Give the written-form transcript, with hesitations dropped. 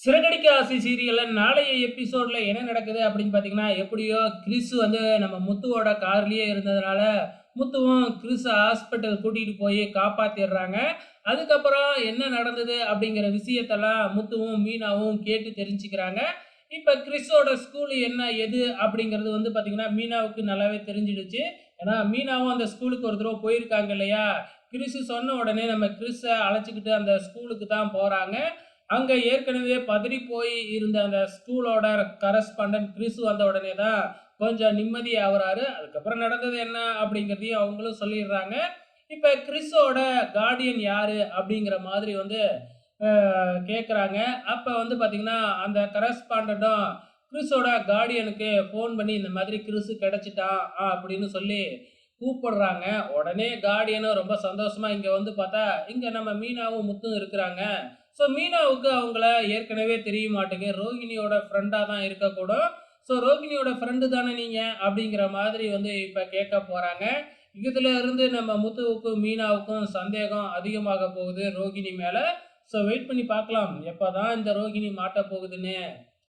சிறகடிக்க ஆசை சீரியல்ல நாளைய எபிசோட்ல என்ன நடக்குது அப்படின்னு பார்த்தீங்கன்னா, எப்படியோ கிறிஸ் வந்து நம்ம முத்துவோட கார்லயே இருந்ததுனால, முத்துவும் கிறிஸ ஹாஸ்பிட்டல் கூட்டிட்டு போய் காப்பாத்திர்றாங்க. அதுக்கப்புறம் என்ன நடந்தது அப்படிங்கிற விஷயத்தெல்லாம் முத்துவும், மீனாவும் கேட்டு தெரிஞ்சுக்கிறாங்க. இப்ப கிறிஸோட ஸ்கூல் என்ன, எது அப்படிங்கிறது வந்து பார்த்தீங்கன்னா, மீனாவுக்கு நல்லாவே தெரிஞ்சிடுச்சு. ஏன்னா, மீனாவும் அந்த ஸ்கூலுக்கு ஒரு தடவ போயிருக்காங்க இல்லையா? கிறிஸ் சொன்ன உடனே நம்ம கிறிஸ அழைச்சுக்கிட்டு அந்த ஸ்கூலுக்கு தான் போறாங்க. அங்க ஏற்கனவே பதறி போய் இருந்த அந்த ஸ்கூலோட கரஸ்பாண்டன்ட் கிறிஸ் வந்த உடனே தான் கொஞ்சம் நிம்மதி ஆகுறாரு. அதுக்கப்புறம் நடந்தது என்ன அப்படிங்கிறதையும் அவங்களும் சொல்லிடுறாங்க. இப்ப கிறிஸோட கார்டியன் யாரு அப்படிங்கிற மாதிரி வந்து கேட்குறாங்க. அப்ப வந்து பார்த்தீங்கன்னா, அந்த கரஸ்பாண்டன்ட்டும் கிறிஸோட கார்டியனுக்கு ஃபோன் பண்ணி இந்த மாதிரி கிறிஸ் கிடைச்சிட்டான் அப்படின்னு சொல்லி கூப்பிடுறாங்க. உடனே கார்டியனும் ரொம்ப சந்தோஷமா இங்க வந்து பார்த்தா, இங்க நம்ம மீனாவும் முத்தும் இருக்கிறாங்க. ஸோ மீனாவுக்கு அவங்கள ஏற்கனவே தெரிய மாட்டுக்கு. ரோகிணியோட ஃப்ரெண்டா தான் இருக்கக்கூடும். ஸோ ரோகிணியோட ஃப்ரெண்டு தானே நீங்க? அப்படிங்கிற மாதிரி வந்து இப்ப கேட்க போறாங்க. இதுல இருந்து நம்ம முத்துவுக்கும், மீனாவுக்கும் சந்தேகம் அதிகமாக போகுது ரோகிணி மேல. ஸோ வெயிட் பண்ணி பார்க்கலாம். எப்பதான் இந்த ரோகிணி மாட்டப் போகுதுன்னு.